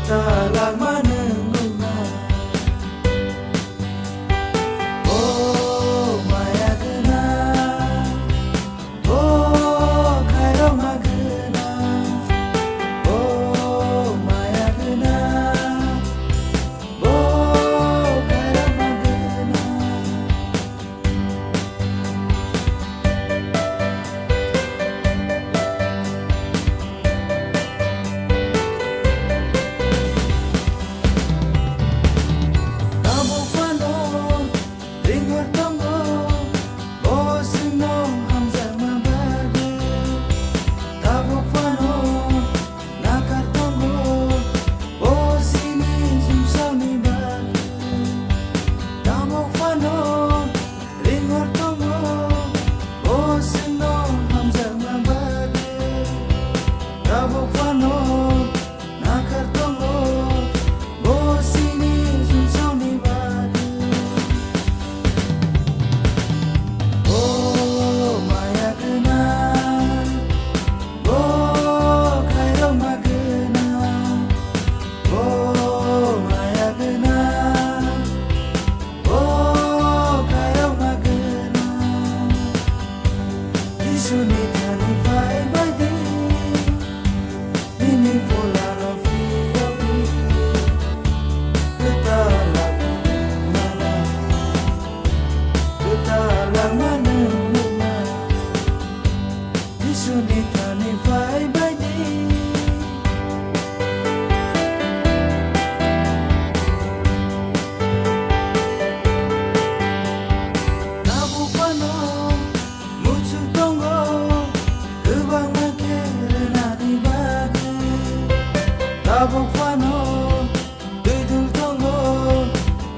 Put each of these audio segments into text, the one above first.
Ketalang manenguna. Oh maya gena, oh kairo magena. Oh maya gena, oh kairo magena. Kamu fano, ringor tongo, oh sino hamzah mabade. Kamu fano, nakar tongo, oh sini sumsami bade. Kamu fano, ringor tongo, oh sino hamzah mabade. Kamu fano, nakar tongo, oh sini sumsami bade. Oh maya gena, oh kairo magena. Oh maya gena, oh kairo magena. Isuni tani pai bai di, ini pola no fiobi. Ketalang mana, ketalang manenguna. Isuni tani pai bai di. Kamu fano, muncul tongo, kebang makerena di bagi. Kamu fano, dudul tongo,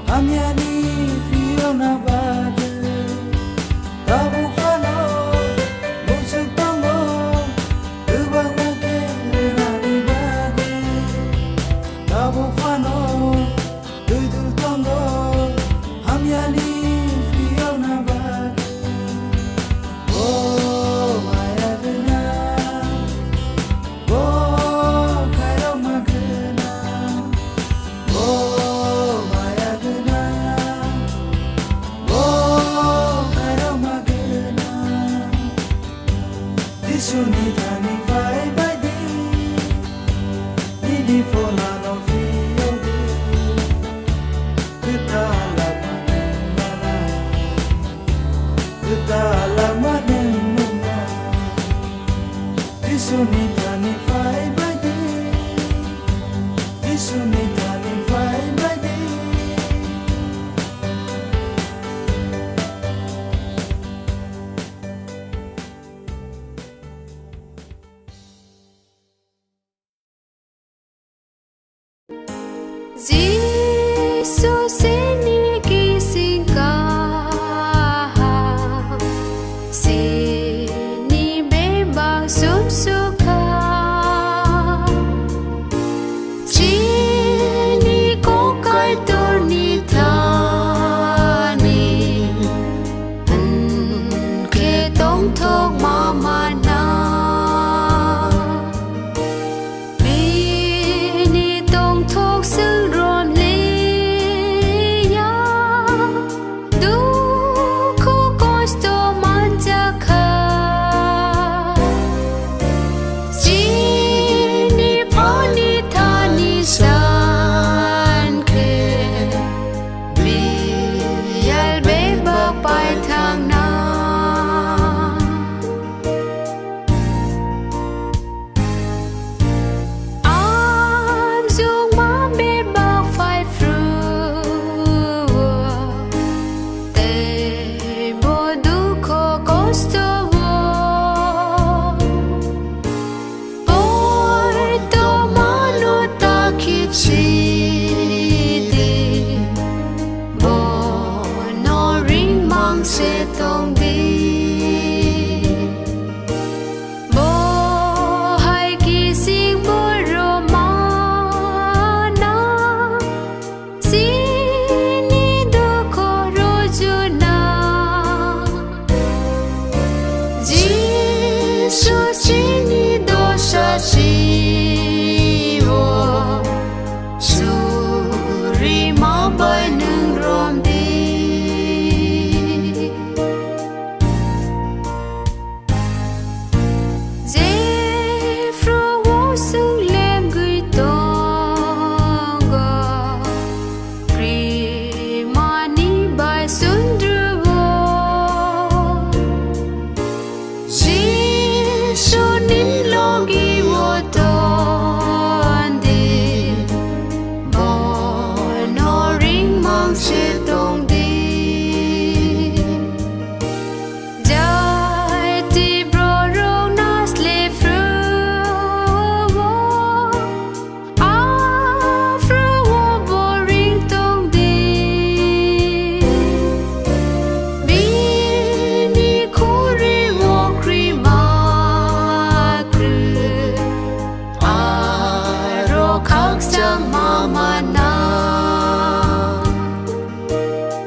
amyani Fiona bagi. Kamu fano, muncul tongo, kebang makerena di bagi. Kamu fano, dudul tongo, amyani Fiona bagi. Oh maya gena, oh kairo magena. Oh maya gena, oh kairo magena. Disuni tani bai bai di, ini pola no fiobi. Ketalang manenguna, ketalang manenguna. Disuni tani bai bai di, disuni tani bai bai di. Z